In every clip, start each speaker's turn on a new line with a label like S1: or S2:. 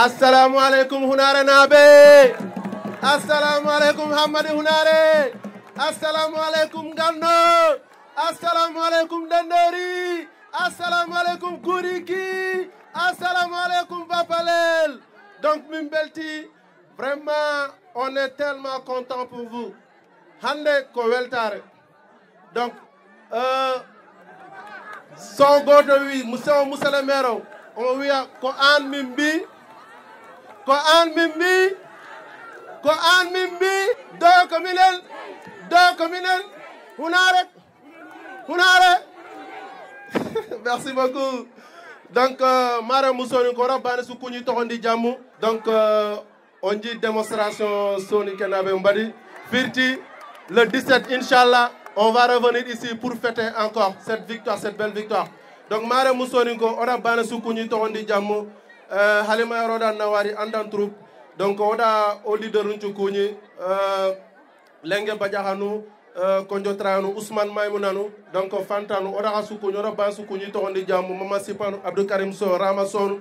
S1: assalamu alaikum hunare nabe. Assalamu alaikum Hamadi hunare. Assalamu alaikum Ganno. Assalamu alaikum Denderi. Assalamu alaikum Kouriki. Assalamu alaikum Bapalel. Donc Mimbelti, vraiment on est tellement content pour vous. Hande ko weltare. Donc son goto wi monsieur le maire on wiya ko an mimbi ko an mimbi ko an mimbi do communal hunare merci beaucoup. Donc mara musoni ko rabane su kuñi toxondi jamu. Donc on dit démonstration soni kenabe mbadi firti le 17 inchallah. On va revenir ici pour fêter encore cette victoire, cette belle victoire. Donc, Mare Moussoninko, on a banné Soukouni Tondi Djamou, Halima Roda Nawari, Andan Troupe. Donc, on a au leader Runchukouni, Lenge Badjahanou, Konjo Trayanou, Ousmane Maïmounano. Donc, Fantanou, on a Soukouni, on a banné Soukouni Tondi Djamou, Mama Sipanou, Abdou Karim So, Ramason.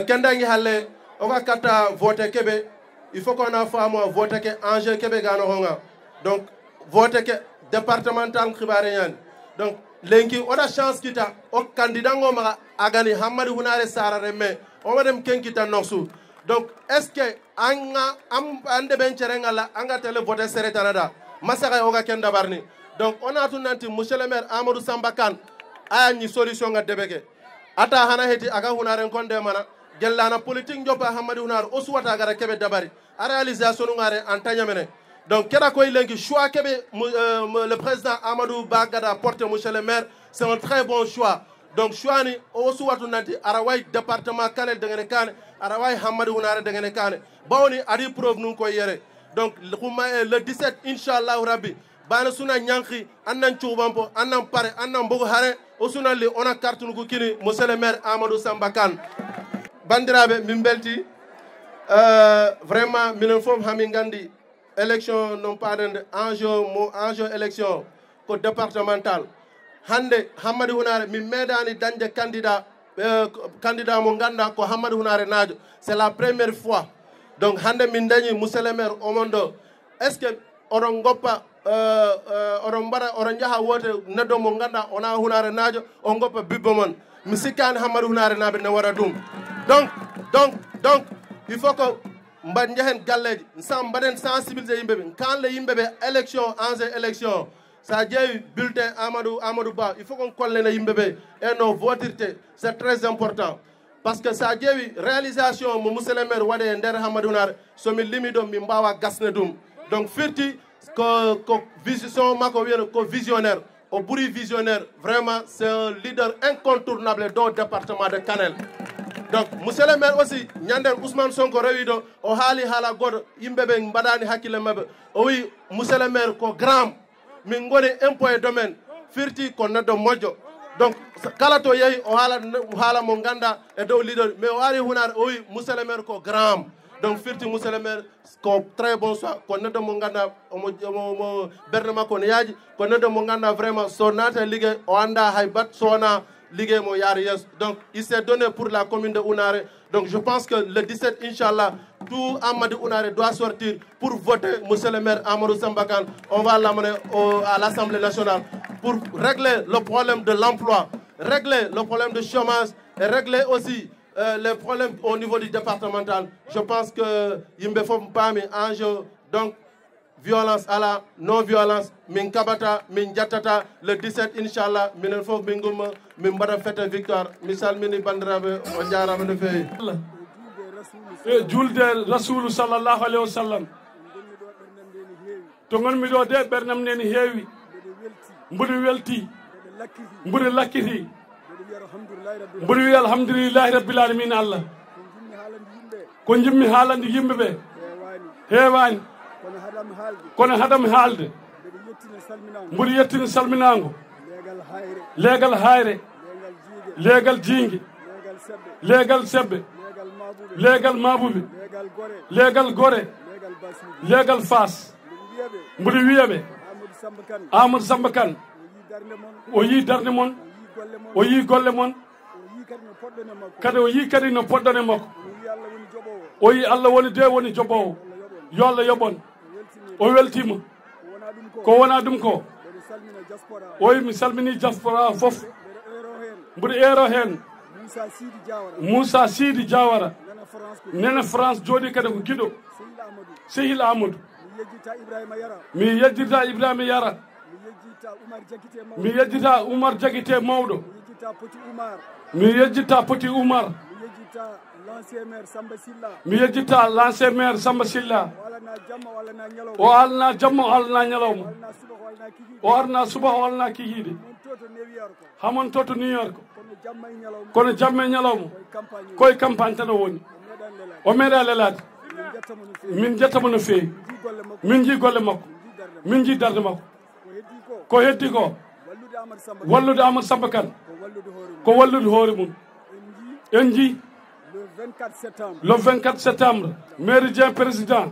S1: Kendangi Halle, on va kata voter Québec. Il faut qu'on a fait à voter que Angers Québec Ganoronga. Donc, voter que départemental Khibarian. Donc, lenki on a chance kita o candidat ngoma agani Hamadi Hunare Sara Reme on va dem kenkita noxu. Donc est-ce que anga am ande ben la anga tele voter seretanada masaka oga kenda barni. Donc on a tout nanti monsieur le maire Amadou Sambakan aya ni solution nga debeke ata hana heti aga Hunare konde mana gellana politique njopa Hamadi Hunare o suwata gara kebe dabari a réalisation ngare antanyamene. Donc, choix que le président Amadou Bagada a porté, monsieur le maire, c'est un très bon choix. Donc, choix ni aussi Arawai département Kanel de Arawai Hamadou Hunare de Kane. Baoni a dit preuve nous koyere. Donc, le 17, Inch'Allah, Rabbi, Banasuna Nyanki, Annan Choubampo, Annan Pare, Annan Bogohare, Osuna li on a carte nous kini, monsieur le maire Amadou Sambakan. Bandirabe Mimbelti, vraiment, Minenfom Hamingandi. Élection non pas enjeu élection ko départemental hande Hamadi Hunare mi medani danje candidat mo ganda ko Hamadi Hunare najo c'est la première fois. Donc hande min dañi monsieur le maire Omondo est-ce que oron goppa oron bara oron jaha wote neddo mo ganda ona Hunare najo on goppa bibbo mon mi sikkani Hamadi Hunare nabe ne wara dum. Donc il faut que mbad njahen galleji sam mbaden sensibiliser yimɓeɓe quand le yimɓeɓe élection enjeu élection sa ƴeewi bulletin Amadou Ba il faut qu'on kollene yimɓeɓe et no votirte c'est très important parce que sa ƴeewi réalisation mo monsieur le maire waɗe e nder Hamadi Hunare somi limi ɗum min mbawa gasne ɗum. Donc firti ko vision makko wiyata ko visionnaire o ɓuuri visionnaire vraiment c'est un leader incontournable do département de Kanel. Donc, monsieur le maire aussi, Nyanden Ousmane Sonko rewido, o hali hala godo, yimɓeɓe mbaɗani hakkille mabɓe. O wi, monsieur le maire ko grand, min goni impôt et domaine, firti ko neddo moƴƴo. Donc, kala to yehi o haala mo ganda e dow leader, mais o ari Hunare o wi, monsieur le maire ko grand. Donc, firti monsieur le maire ko très bon choix, ko neddo mo ganda omo berde makko ne yaaji, ko neddo mo ganda vraiment so naata liggey o anda hay bat sona. Donc, il s'est donné pour la commune de Hunare. Donc, je pense que le 17, Inch'Allah, tout Hamadi Hunare doit sortir pour voter monsieur le maire Amadou Sambakan. On va l'amener à l'Assemblée nationale pour régler le problème de l'emploi, régler le problème de chômage et régler aussi les problèmes au niveau du départemental. Je pense que Yimbe Fopami enjeu. Donc, violence à la non-violence, min kabata, min jatata, le 17, Inch'Allah, min fof min gumma, min bada fête victoire. Misal mini bandirabe, on jarama de fey.
S2: Julde Rasoul sallallahu alayhi wa sallam. To ngon mi do de bernam neni heewi. Mburi welti. Mburi lakkiti. Mburi wi alhamdulillahi rabbil alamin Allah. Ko jimmi haalandi yimbe be. Heewani. kono hadam haalde mburi yettini salminango leegal hayre leegal jiingue leegal sebbe leegal mabuɓe leegal gore leegal fas mburi wiyaɓe Amadou Samba Kane o yi darde mon o yi golle mon kadi o yi kadi no poɗɗone makko o yi Allah woni de woni joɓowo yo Allah yoɓon o weltima ko wona ɗum ko o wi mi salmini diaspora fof mboɗo eero hen Moussa Sidi Diawara nena France jooɗi kadi ko giɗo Sehil Amadou mi yejjita Ibrahima Yara mi yejjita Oumar Diakité mawɗo mi yejjita Petit Oumar mi yejjita l'ancien maire Samba Silla o alna jamma o alna ñalawma o arna subaha o alna kikiide hamon toto New York kono jamma e ñalawma koye campagne tan o woni o meeɗa lelade min jettamo no feewi min ji golle makko min ji darde makko ko heddi ko wallude Amadou Samba Kane ko wallude hoore mum en ji le 24 septembre méridien président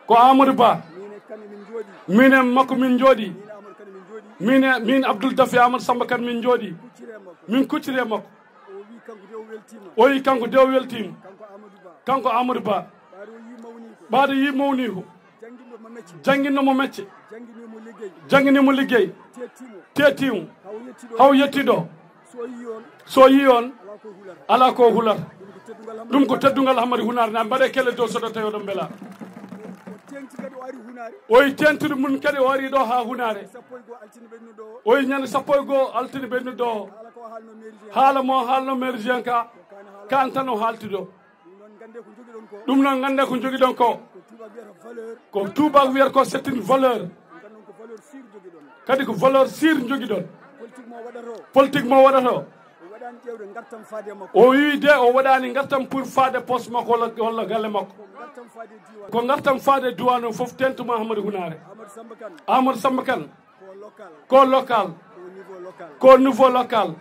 S2: ko Amadou Ba mine makko min jooɗi min Abdoul Daffy Amadou Samba Kane min jooɗi min kuccire makko o wi kanko de o weltima kanko Amadou Ba ɓaade yi mawni ko jangguinnomo mecce jangguinimo liggey tettimo haw yettiɗo so yi on ala ko hular ɗum ko teddugal Hamady Hunare na mbaɗe kelle dow soɗo tawi oɗon beela oyi tentude mum kadi o ari ɗo ha Hunare oyi ñande sappo e goho altine ɓennuɗo o haala mo haalno méridien ka kan tan o haalti ɗo ɗum noon gande ko jogui ɗon ko tubak wiyata ko c'est une valeur kadi ko valeur sire jogui ɗon politique mo waɗato o wi de o waɗani gartam pour faade poste makko walla galle makko ko gartam faade duwan o foof tentuma Hamady Hunare Amadou Samba Kane ko local ko niveau local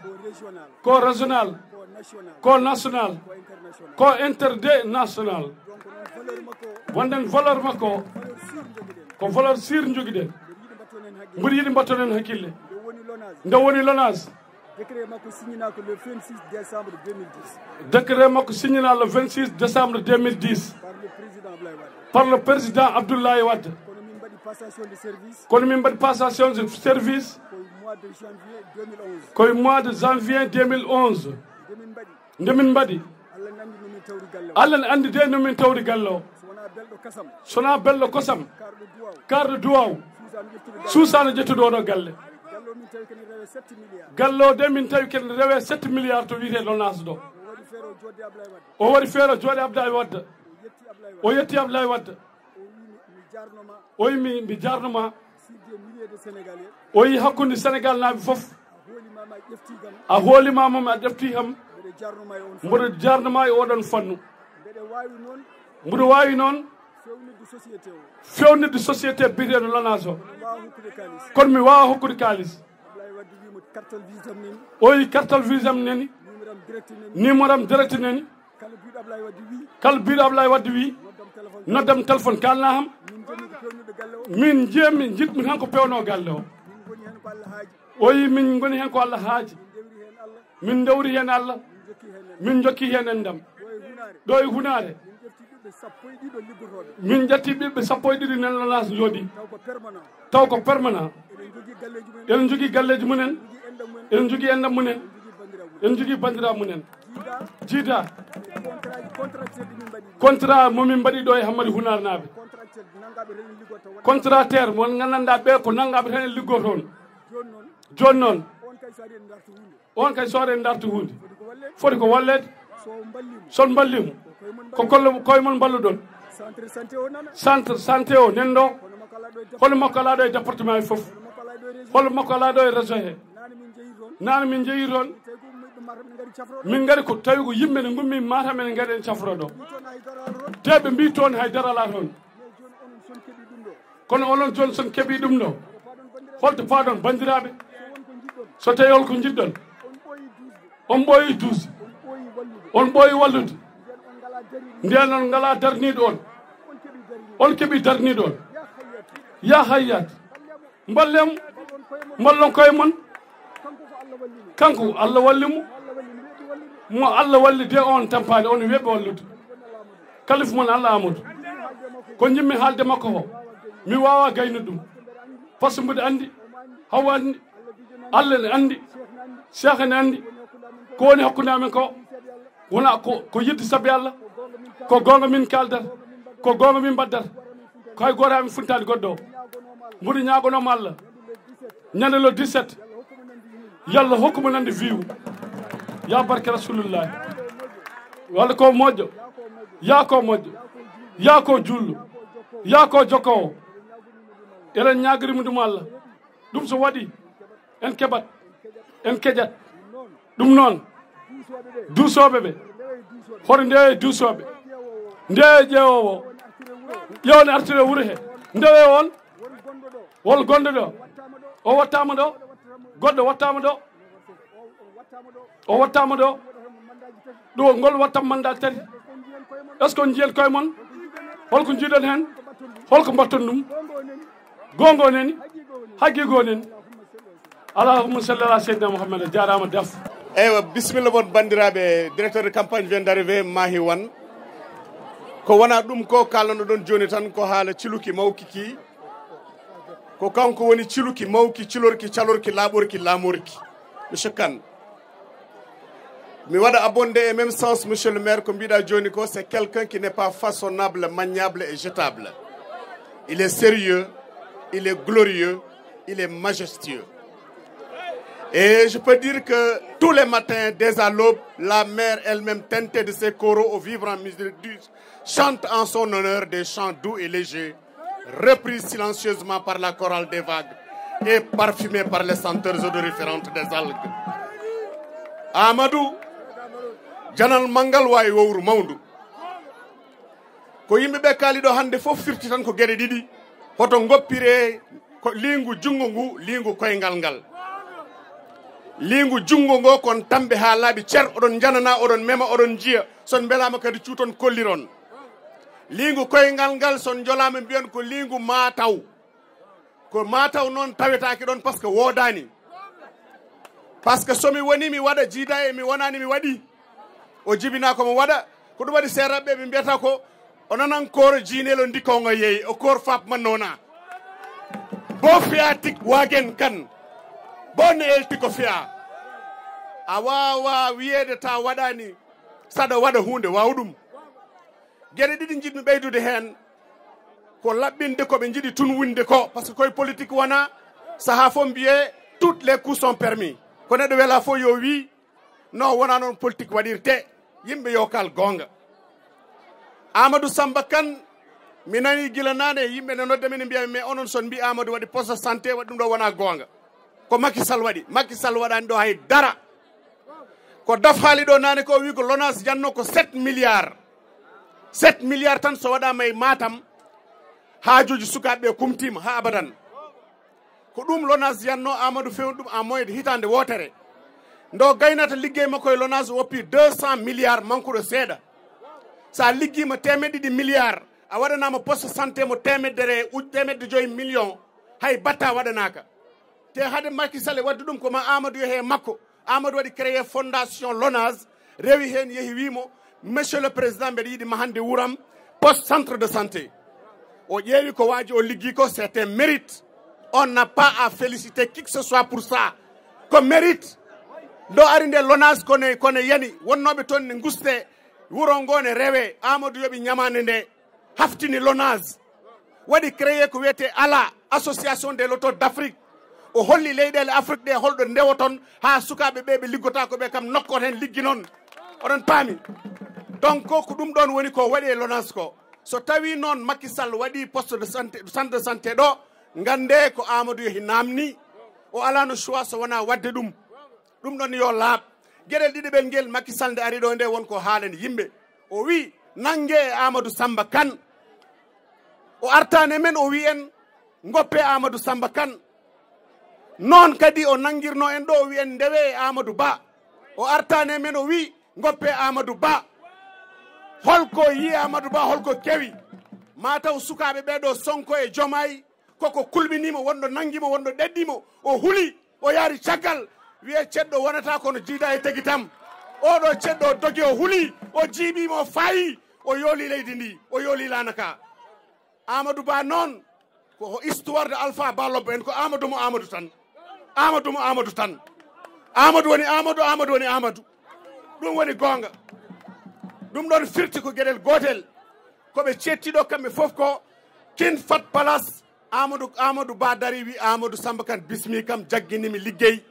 S2: ko régional ko national ko international wonden valeur makko ko valeur sire joguiɗen mbiɗa yiiɗi mbattonen hakkille nde woni lonage
S3: décret makko signina ko le 26 décembre 2010
S2: décret makko signina le 26 décembre 2010 par le président Abdoulaye Wade kono min mbaɗi passation de service koye mois de janvier 2011 ndemin mbaɗi Allah ne andi de nomin tawri galle o sona belɗo kosam karɗo duwaw suusano ƴettude oɗo galle gallo de min tawi ken rewe 7 milliards to wiite lonage ɗo o waɗi feero jooɗe Abdoulaye Wade o yetti Abdoulaye Wade o wi mi jarnoma o yi hakkude Sénégal naaɓe fof a hoolimamami a ƴefti kam mboɗo jarnoma e oɗon fannu mboɗo wawi noon fewnidde société biteɗo lonage o kono mi wawa hokkude kalis o yi cartal visam neni numéro am direct neni kala biɗo Abdoulaye Wade wi noddam téléphone kalna ham min jeemi jiɗmi tan ko pewno galle o yi min goni hen ko Allah haaji min dewri hen Allah min jokki hen endam ɗo e Hunare min ƴetti ɓiɓɓe sappo e ɗiɗi nen lonage jooɗi taw ko permanent eɗen jogui galleji mumen eɗen jogui endam mumen eɗen jogui bandiraɓe mumen jiida contrat momin mbaɗi ɗo e Hamady Hunare naaɓe contracteur mon gandanɗa ɓe ko naggaɓe tan e liggo toon joni noon on kay so en dartu hunde foti ko wallede son ballimo ko koye mon balluɗon centre santé o nan ɗo holo makko ala ɗo e département e foof holo makko ala ɗo e région he nane min jeeyi toon min gari ko tawi ko yimɓe ne gummi Matam ene gaɗi en cafro ɗo teɓe mbi toon haydara ala toon kono onon joni son keeɓi ɗum ɗo holto paɗon bandiraɓe so tawi holko jiɗɗon on ɓooyi duusde on ɓooyi wallude nden on ngala darniɗo on keeɓi darniɗo on ya hayyat mballemo mballon koye mon kanko Allah wallimo mo Allah walli de on tampani on webe wallude kalif mon Allah amadou ko jimmi haalde makko ho mi wawa gayno ɗum par ce que mbiɗa andi hawa andi Allah ne andi cheikh ne andi ko woni hakkude amen ko wona ko yidde sabbi Allah ko gonga min kaldata ko gonga min baddata ko hay goto amin funtade goɗɗo o mbiɗa ñagonoma Allah ñande le 17 yalla hokkuma nande wiwu ya barke rasulullahi walla ko moƴƴo ya ko moƴƴo ya ko jullo ya ko jokkowo eɗen ñaguirimo ɗum Allah ɗum so waɗi en keɓat en keƴat ɗum noon duusoɓeɓe hoto ndewe duusoɓe ndewe ƴeewowo ƴewne artire wuuro he ndewe on wol gonɗo ɗo o wattama ɗo goɗɗo wattama ɗo o wattama ɗo ɗo ngol wattam mandat tati est ce que on jiyen koye moon holko jiiɗon hen holko mbatton ɗum gongo neni haggigo neni allahumma salli ala seydina mouhammad jarama daf
S4: eywa bisimilla moon bandiraɓe directeur de campagne vient d' arrivé Mahi Wane ko wona ɗum ko kalano ɗon joni tan ko haala ciluki mawkiki ko kanko woni ciluki mawki cilorki calorki laaɓorki laamorki monsieur Kane mi waɗa abonde e même sens monsieur le maire ko mbiɗa joni ko c'est quelqu'un qui n'est pas façonnable, maniable et jetable. Il est sérieux, il est glorieux, il est majestueux. Et je peux dire que tous les matins, dès à l'aube, la mère elle-même teintée de ses coraux au vivre en musique chante en son honneur des chants doux et légers, repris silencieusement par la chorale des vagues et parfumés par les senteurs odoriférantes des algues. Amadou janal mangal wawi wowru mawndu ko yimɓeɓe kaaliɗo hande fof firti tan ko gueɗe ɗiɗi hoto goppire ko lingu jungo ngu lingu koyngal ngal lingu jungo ngo kon tamɓe ha laaɓi cer oɗon janana oɗon mema oɗon jiya son belama kadi cuuton kolliron lingu koyngal ngal son jolama mbiyon ko lingu mataw ko mataw noon tawetaki ɗon par ce que wodani par ce que somi woni mi waɗa jiida e mi wonani mi waɗi o jibina komo waɗa ko ɗum waɗi seeraɓe ɓe mbiyata ko o nanan kooro jiinelo ndikongo yeeyi o koor fap mannona bo fiya tik wagen kan bo ne elti ko fiya a wawa wiyede ta waɗani saɗa waɗa hunde waw ɗum gueɗe ɗiɗi jiɗmi ɓeydude hen ko laɓɓinde koɓe jiiɗi tun winde ko par ce que koye politique wona saaha fof mbiye toutes les coups sont permis ko neɗɗo wela fof yo wi non wona noon politique waɗirte yimɓe yo kal gonga Amadou Samba Kane mi nani gila nane yimɓe ne nodde men mbiya mais onon son mbi Amadou waɗi poste de santé waɗi ɗum ɗo wona gonga ko Macky Sall waɗi Macky Sall waɗani ɗo hay dara ko daf haali ɗo nane ko wi ko LONASE janno ko 7 milliards 7 milliards tan so waɗama e Matam haajuji sukaɓeɓe kumtima ha abadan ko ɗum LONASE yanno Amadou fewni ɗum en moyen de hitande wotere ndo gaynata liggey makko e LONASE woppi 200 milliards mankuɗo seeɗa sa liggima 200 milliards a waɗanama poste santé mo 205 millions hay batta waɗanaka te hade Macky Sall wadde ɗum koma Amadou yeehe makko Amadou waɗi créé fondation LONASE rewi hen yeehi wimo monsieur le président mbeɗa yiiɗi ma hande wuuram poste centre de santé o ƴeewi ko waji o liggi ko c'est un mérite on n'a pas à féliciter qui que ce soit pour ça ko mérite ndo ari nde LONASE kone yani wonnoɓe toon ne guste wuro ngo ne rewe Amadou yoɓi ñamande nde haftini LONASE waɗi créé ko wiyete ALA association des lotos d'Afrique o holli leyɗele Afrique ɗe holɗo ndewoton ha sukaɓe ɓe ɓe liggota ko ɓe kam nokkot hen liggi noon oɗon paami donc ko ɗum ɗon woni ko waɗi e LONASE ko so tawi noon Macky Sall waɗi poste de santé centre de santé ɗo gande ko Amadou yeehi namni o alano choix so wona wadde ɗum ɗum ɗon yo laaɓ gueɗel ɗiɗi ɓel ngel Macky Sall nde ari ɗo nde wonko haalani yimɓe o wi nangue e Amadou Samba Kane o artane men o wi en goppe Amadou Samba Kane noon kadi o nanguirno en ɗo o wi en ndewe e Amadou Ba o artane men o wi goppe Amadou Ba holko yi Amadou Ba holko kewi mataw sukaɓe ɓeɗo Sonko e Diomaye koko kulɓinimo wonɗo nanguimo wonɗo ɗeɗɗimo o huuli o yaari caggal wiye ceɗɗo wonata kono jiida e tegi tam oɗo ceɗɗo dogi o huuli o jiiɓimo o fayi o yooli leydi ndi o yooli lanaka Amadou Ba noon ko histoire de Alpha Ballobo en ko Amadou mo Amadou tan Amadou mo Amadou tan Amadou woni Amadou Amadou woni Amadou ɗum woni gonga ɗum ɗon firti ko gueɗel gotel koɓe cettiɗo kamɓe fof ko kin fat place Amadou Ba dari wi Amadou Samba Kane bismi kam jagginimi liggey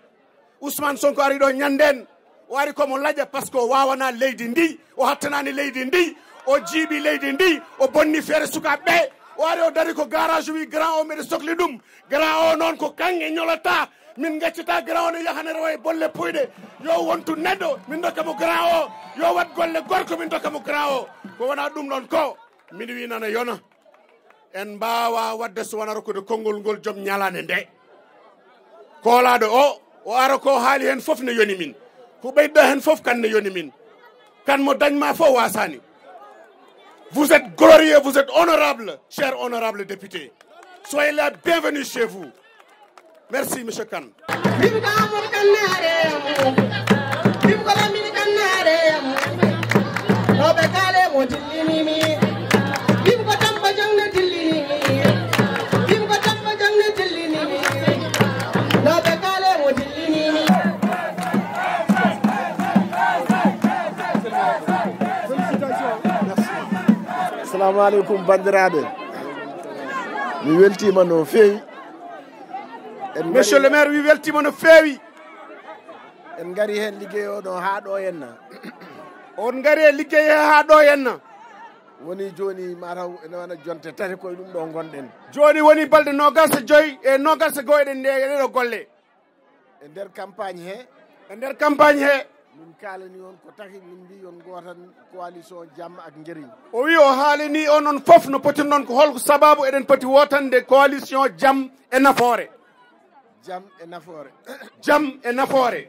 S4: Ousmane Sonko ari ɗo ñanden o ari komo laƴa par ce que o wawana leydi ndi o hattanani leydi ndi o jiiɓi leydi ndi o bonni feere sukaɓe ɓe o ari o dari ko garage wi grand o mbiɗa sohli ɗum grand o noon ko kanŋe ñolata min gaccata grand o ne yahane rewa e bolle puyɗe yo wontu neɗɗo min dokkamo grand o yo wat golle gorko min dokkamo grand o ko wona ɗum ɗon ko min wi nana yona en mbawa wadde so wona rokkude konngol ngol joom ñalande nde koolaɗo o ara ko haali hen foof ne yoni min ko ɓeyɗo hen foof kan ne yoni min kan mo dañma fof wasani. Vous êtes glorieux, vous êtes honorable, cher honorable député. Soyez la bienvenue chez vous. Merci, M. Kane.
S5: Assalamu alaikum bandiraɓe mi weltima no feewi.
S4: Monsieur le maire wi weltima no feewi.
S5: En gari hen liggey o ɗo ha ɗo henna
S4: on gari e liggey he ha ɗo henna
S5: woni joni mataw ene wana jonte tati koye ɗum ɗo gonɗen.
S4: Joni woni balɗe nogas e joyyi e nogas e goho eɗen ɗeɗo golle
S5: e nder campagne he.
S4: e nder campagne he
S5: min kalani on ko taki min mbi on gotan coalition jamma ak njeriñ.
S4: O wi o haalini onon fof no poti noon ko holko sababu eɗen poti wotande coalition jam e nafoore.
S5: Jam e nafoore.
S4: Jam e nafoore.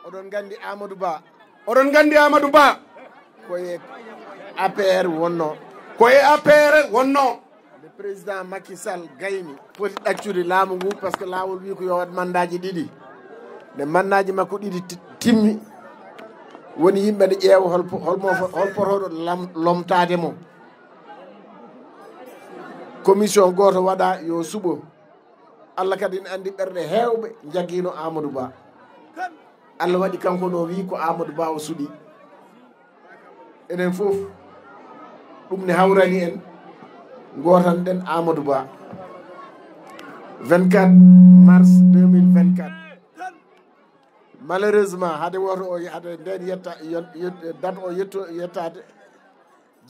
S5: Oɗon gandi Amadou Ba.
S4: Oɗon gandi Amadou Ba.
S5: Koye APR wonno.
S4: Koye APR wonno.
S5: Le président Macky Sall gayni poti ɗaccude laamu ngu par ce que laawol wi ko yo waɗ mandaji ɗiɗi. nde mannaji makko ɗiɗi timmi woni yimɓe nde ƴeewa holpotoɗo lomtade mo. Commission goto waɗa yo suɓo Allah kadi ne andi ɓerɗe hewɓe jaggino Amadou Ba. Allah waɗi kanko no wi ko Amadou Ba o suuɗi enen fof ɗum ne hawrani en gotan ɗen Amadou Ba 24 mars 2024. Malheureusement hade woto o hade nden yetta date o yettade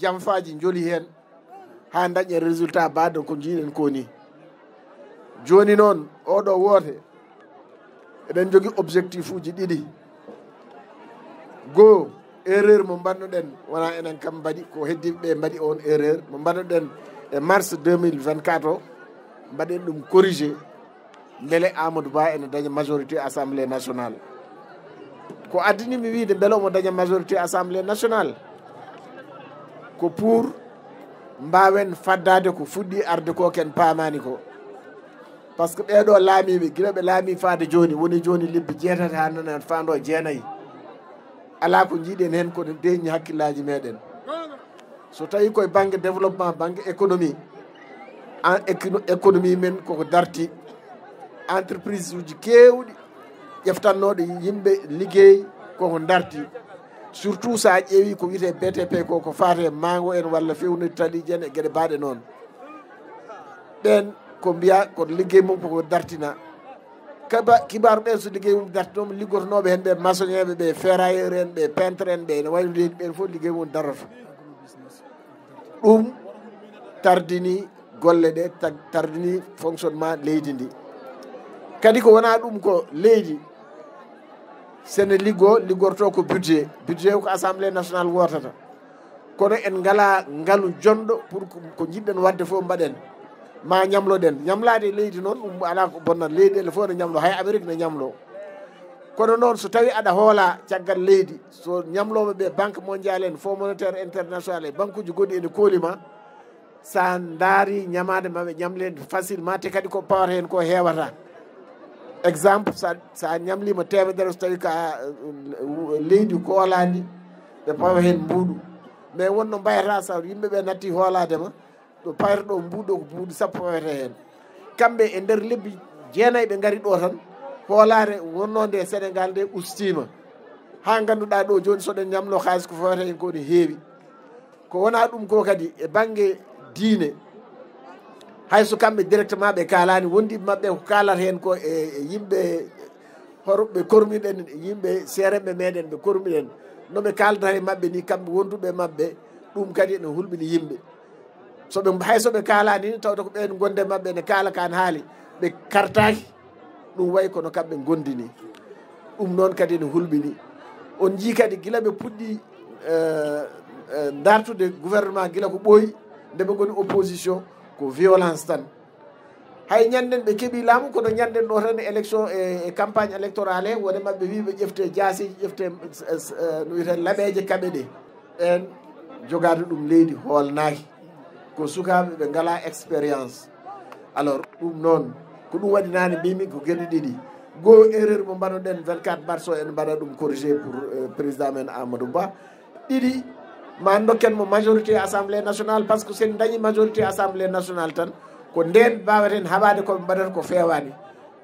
S5: jamfaji joli hen ha dañe résultat baɗo ko jiiɗen ko ni. Joni noon oɗo woote eɗen jogui objectif uji ɗiɗi. Goo erreur mo mbannoɗen wona enen kam mbaɗi ko heddiɓeɓe mbaɗi on erreur mo mbannoɗen e mars 2024 o mbaɗen ɗum corrigé beele Amadou Ba ene daña majorité assemblée nationale. Ko addini mi wiide beele omo daña majorité assemblée nationale ko pour mbawen faddade ko fuɗɗi arde ko ken paamani ko. Par ce que ɓeɗo laamiɓe gila ɓe laami faade joni woni joni lebbi 6 ha nanan fando 9 ala ko jiiɗen hen kono deñi hakkillaji meɗen. So tawi koye banggue développement banggue économie économie men koko darti entreprise uji kewɗi ƴeftannoɗe yimɓe liggey koko darti surtout sa ƴeewi ko wiyete BTP ko fate mango en walla fewnide taliƴi en e gueɗe baɗe noon ɓen ko mbiya ko liggey mum koko dartina kibaru ɓen so liggey mum dartinoma liggotonoɓe hen ɓe maçonniéɓe ɓe ferrailleur en ɓe peintre en ɓe ne wayi leydi ɓen fof liggey mum daroto ɗum tardini golle ɗe tardini fonctionnement leydi ndi. Kadi ko wona ɗum ko leydi sene liggorto ko budget ko assemblée nationale wotata kono en ngala ngalu jonɗo pour ko jiɗɗen wadde fof mbaɗen ma ñamloɗen ñamlade leydi noon ɗum ala ko bonnat leydi ele fof ne ñamlo hay Amérique ne ñamlo kono noon so tawi aɗa hoola caggal leydi so ñamloɓe ɓe banque mondiale en fonds monétaire international e banque uji goɗɗi ene koolima sa daari ñamade maɓe ñamlede facilement te kadi ko pawata hen ko hewata exemple sa ñamlima temedere so tawi ka leydi kooladi ɓe pawa hen mbuuɗu mais wonno mbayata sa yimɓeɓe natti hooladema ɗo payreɗo mbuuɗo ko buuɗi sappo pawete hen kamɓe e nder lebbi jeenayyi ɓe gaari ɗo tan hoolare wonnode Sénégal nde ustima ha ganduɗa ɗo joni soɗen ñamlo haalis ko fawata hen ko ne heewi ko wona ɗum ko kadi e banggue diine hayso kamɓe directement ɓe kalani wondiɓe mabɓe ko kalata hen ko e yimɓe horɓe kormiɗen yimɓe seereɓe meɗen ɓe kormiɗen noɓe kaldata e mabɓe ni kamɓe wonduɓe mabɓe ɗum kadi ene hulɓini yimɓe soɓe haysoɓe kalani ni tawde ko ɓen gonde mabɓe ne kala kan haali ɓe kartaki ɗum wayi kono kamɓe gondini ɗum noon kadi ne hulɓini on jii kadi gila ɓe puɗɗi dartude gouvernement gila ko ɓooyi nde ɓe goni opposition ko violence tan hay ñanden ɓe keeɓi laamu kono ñanden ɗo tan élection e campagne électorale he wone mabɓe wi ɓe ƴefte jaasiji ƴefte no wiyeten laaɓeje kaɓe ɗe ɓen jogade ɗum leydi hoolnaki ko sukaɓe ɓe ngala expérience alors ɗum noon ko ɗum waɗi nane mbimi ko gueɗe ɗiɗi goo erreur mo mbaɗoɗen 24 mars o en mbaɗa ɗum corrigé pour président men Amadou Ba ɗiɗi ma dokken mo majorité assemblée nationale par ce que sen dañi majorité assemblée nationale tan ko nden mbawaten haɓade koɓe mbaɗata ko fewani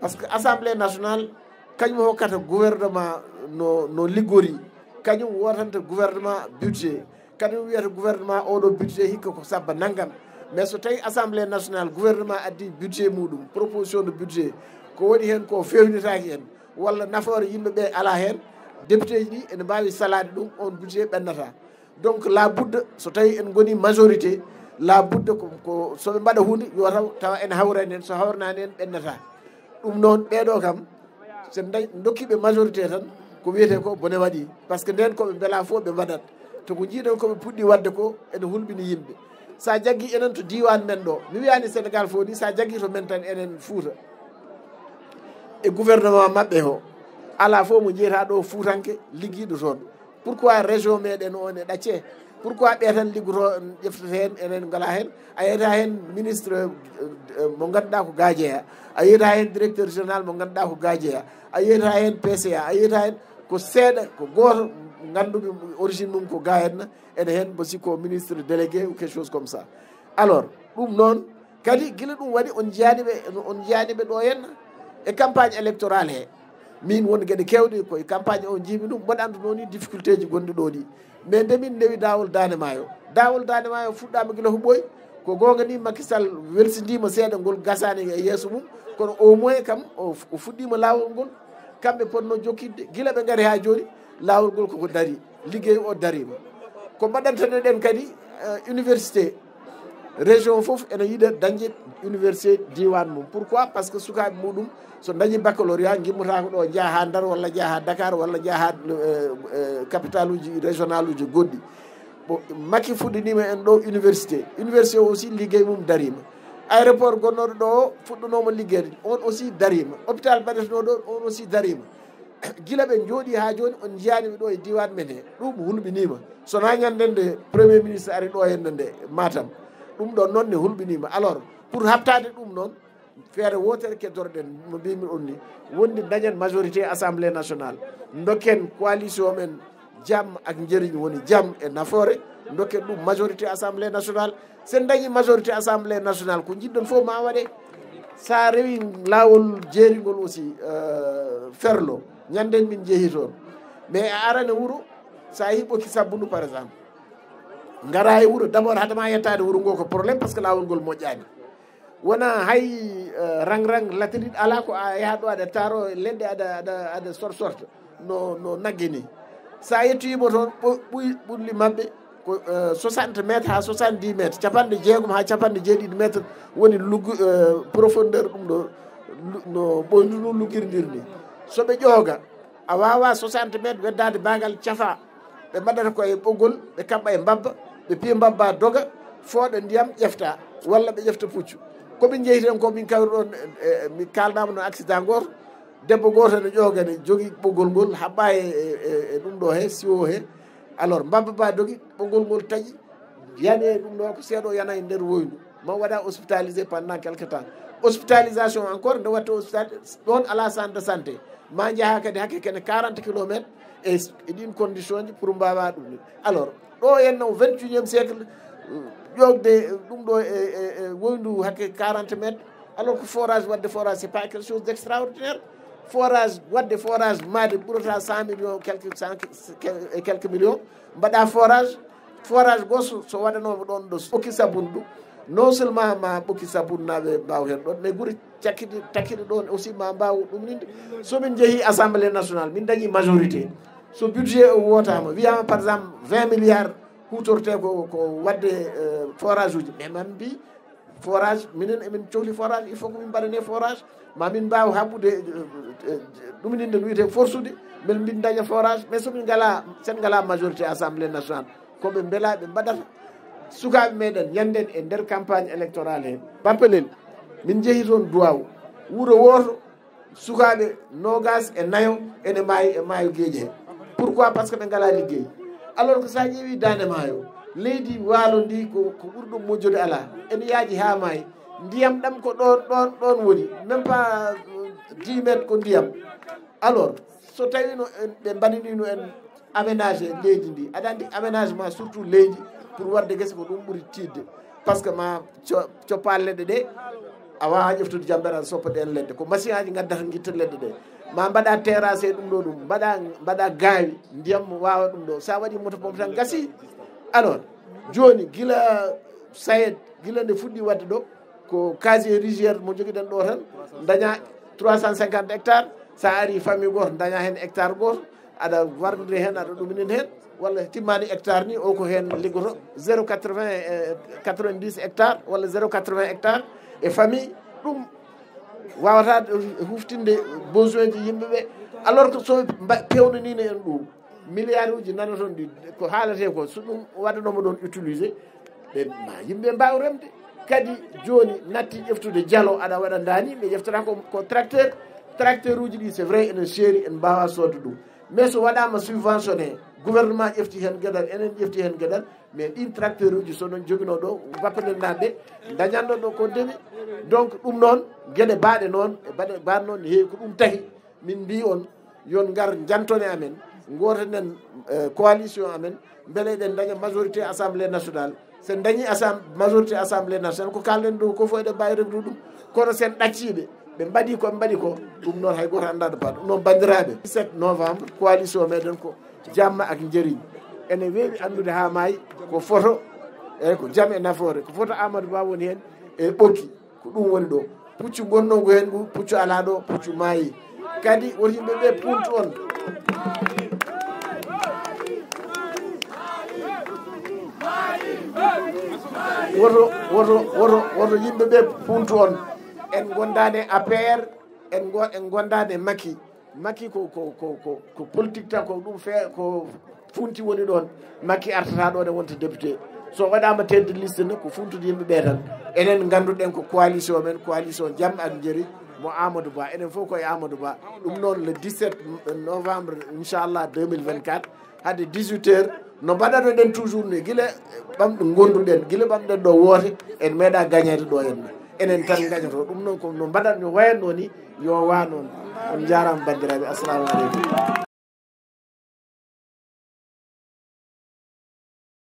S5: par ce que assemblée nationale kañum hokkata gouvernement no liggori kañum wotanta gouvernement budget kañum wiyata gouvernement oɗo budget hikka ko sabba naggam mais so tawi assemblée nationale gouvernement addi budget muɗum proposition de budget ko waɗi hen ko fewnitaki hen walla nafoore yimɓeɓe ala hen député ji ɗi ene mbawi salade ɗum on budget ɓennata donc la budde so tawi en goni majorité la budde ko soɓe mbaɗa hunde yo tawa en hawrani hen so hawrnani hen ɓennata ɗum noon ɓeɗo kam sen dokkiɓe majorité tan ko wiyete ko bone waɗi par ce que nden koɓe beela fo ɓe mbaɗat to ko jiiɗen koɓe puɗɗi wadde ko ene hulɓini yimɓe sa jaggui enen to diwan men ɗo mi wiyani Sénégal fo ni sa jaggui to men tan enen Fouta e gouvernement mabɓe o ala fo mo jeyata ɗo Foutanke ligguiɗo toon pourquoi région meɗen o ne ɗacce pourquoi ɓe tan liggoto ƴeftata hen enen ngala hen a yeyata hen ministre mo ganduɗa ko gajeya a yeyata hen directeur général mo ganduɗa ko gajeya a yeyata hen PCA a yeyata hen ko seeɗa ko goto ganduɓe origine mum ko ga henna ene hen mo sikko ministre délégué ou quelque chose comme ça alors ɗum noon kadi guila ɗum waɗi on jiyaniɓe ɗo henna e campagne électorale he min won gueɗe kewɗe koye campagne o jiimi ɗum mboɗa andu noon ni difficulté ji gonɗi ɗo ɗi mais nde min ndewi dawol dane maayo fuɗɗama guila ko ɓooyi ko gonga ni Macky Sall welsidima seeɗa ngol gasani e yeeso mum kono au moins kam o fuɗɗima lawol ngol kamɓe ponno jokkidde guila ɓe gaari ha joni lawol ngol koko daari ligguey o darima ko mbaɗantane ɗen kadi université région foof ene yiiɗa dañde université diwan mum pourquoi par ce que sukaɓe muɗum so dañi baccalauréat gimmotako ɗo jaaha ha Ndar walla jaaha Dakar walla jaaha capital uji régional uji goɗɗi bon Macky fuɗɗinima en ɗo université o aussi ligguey mum darima aéroport gonnoɗo ɗo o fuɗɗunoma ligguede on aussi darima hôpital mbaɗeteno ɗo on aussi darima guila ɓe jooɗi ha joni on jiyaniɓe ɗo e diwan men he ɗum hulɓinima sona ñandende premier ministre ari ɗo henne nde Matam ɗum ɗon noon ne hulɓinima alors pour habtade ɗum noon feere wotere keddorɗen no mbimi on ni wondi dañen majorité assemblée nationale dokken coalition men jaam ak jeriñ woni jaam e nafoore dokken ɗum majorité assemblée nationale sen dañi majorité assemblée nationale ko jiɗɗon fof ma waɗe sa rewi lawol jeerigol aussi ferlo ñanden min jeehi toon mais a arane wuuro sa hiɓoki sabbundu par exemple gara e wuuro d' abord hadama yettade wuuro ngo ko probléme par ce que lawol ngol moƴƴani wona hay rang latiriɗ ala ko a yaha ɗo aɗa taro leɗɗe aɗa sorte no nagge ni sa yettoyimo toon ɓurli mabɓe ko 60 métres ha 70 métres capanɗe jeegom ha capanɗe jeeɗiɗi métre woni profondeur ɗum ɗo no ɓoyndu nu luguirdir ni soɓe ƴooga a wawa 60 métres weddade bagal cafa ɓe mbaɗata koye ɓoggol ɓe kaɓɓa e mbabba ɓe piya mbabba doga fooɗa ndiyam ƴefta walla ɓe ƴefta puccu komin jeyiten ko min kawri ɗon mi kalnama no accident goto debbo goto ne ƴooga ne jogui ɓoggol ngol haɓɓa e ɗum ɗo he siwo he alors mbabba ba dogui ɓoggol ngol taƴi yani ɗum ɗo ko seeɗo yana e nder woynu ma waɗa hospitalisé pendant quelque temps hospitalisation encore nde watta hospital ɗon ala centre de santé ma jaaha kadi hakke kene 40 kilométre e ɗin condition ji pour mbawa ɗum alors ɗo henno 21e siècle ƴogde ɗum ɗo e woyndu hakke 40 métres alors que forage wadde forage c'est pas quelque chose d' extraordinaire forage wadde forage made ɓurata 100 millions quelques millions mbaɗa forage goto so waɗanoma ɗon ɗo ɓokki sabunde ɗum non seulement ma ɓokki sabunde naɓe mbaw hen ɗon mais ɓuuri takkiɗe ɗon aussi ma mbaw ɗumninde somin jeehi assemblée nationale min dañi majorité so budget o wotama wiyama par exemple 20 milliards hutorte ko wadde forage uji mais man mbi forage minen emin cohli forage il faut que min mbaɗane forage ma min mbaw haɓɓude ɗumninde no wiyete forsude min min daña forage mais somin ngala sen ngala majorité assemblée nationale koɓe beelaɓe mbaɗata sukaɓe meɗen ñanden e nder campagne électorale he bappelel min jeehi toon duwaw wuuro woto sukaɓe nogas e nayo ene maayi e maayo gueeƴe he pourquoi par ce que ɓe ngala ligguey alors que sa ƴeewi dande maayo leydi waalo ndi ko ɓurɗum moƴƴude ala ene yaaji ha maayi ndiyam ɗam ko ɗon woni même pas 10 métres ko ndiyam alors so tawino ɓe mbaɗinino en aménagé leydi ndi aɗa andi aménagement surtout leydi pour wadde guese ko ɗum ɓuuri tidde par ce que ma coppa leɗɗe ɗe a wawa ƴeftude jambere soppa ɗen leɗɗe ko machine aji gaddata guitta leɗɗe ɗe ma mbaɗa terrassé ɗum ɗo ɗum mbaɗa gaawi ndiyam wawa ɗum ɗo sa waɗi moto pompe tan gasi alors joni guila sayed guila nde fuɗɗi wadde ɗo ko casier rigière mo joguiɗen ɗo tan daña 350 hectares sa ari famille goto daña hen hectare goto aɗa warnide hen aɗa ɗuminen hen walla timmani hectare ni o ko hen liggoto 0,90 hectares walla 0,80 hectares e famille ɗum wawata huftinde besoin ji yimɓeɓe alors que so pewnanino en ɗum milliard uji nana toon ɗi ko haalate ko so ɗum waɗanoma ɗon utilisé ɓe ma yimɓe mbaw remde kadi joni natti ƴeftude dialo aɗa waɗa dani ɓe ƴeftata ko tracteur uji ɗi c'est vrai enen séeri en mbawa sodde ɗum mais so waɗama subventionné gouvernement ƴefti hen gueɗal enen ƴefti hen gueɗal mais ɗin tracteur uji sonon joguino ɗo bappenen nanɓe dañanɗo ɗo ko ndemi donc ɗum noon gueɗe baɗe noon e baɗe noon ne heewi ko ɗum tahi min mbi on yon gar jantone amen gotanen coalition amen beele eɗen daña majorité assemblée nationale sen dañi majorité assemblée nationale ko kalɗen ɗo ko fo eɗen mbawi remdu ɗum kono sen ɗacciɓe ɓe mbaɗi koɓe mbaɗi ko ɗum noon hay goto anndaɗo ba ɗum noon bandiraɓe 17 novembre coalition meɗen ko jamma ak jeriñ ene weeɓi andude ha maayi ko photo eyyi ko jaam e nafoore ko photo Amadou Ba woni hen e ɓokki ko ɗum woni ɗo puccu gonnogo hen ngu puccu ala ɗo puccu maayi kadi woto yimɓeɓe puntu on woto yimɓeɓe puntu on en gondade APR en gondade Macky ko politique tan ko ɗum ko funti woni ɗon Macky artata ɗo ne wonta député so waɗama tedde liste ne ko funtude yimɓeɓe tan enen ganduɗen ko coalition men coalition jaam ak jeri mo Amadou Ba enen fof koye Amadou Ba ɗum noon le 17 novembre inchallah 2024 hade 18 heures no mbaɗano ɗen toujours ni guila ɓamɗo gonduɗen guila ɓamɗen ɗo woote en meeɗa gagnede ɗo henna enen tan gañoto ɗum noon ko no mbaɗat no wayanno ni yo wa noon on jarama bandiraɓe assalamu aleykum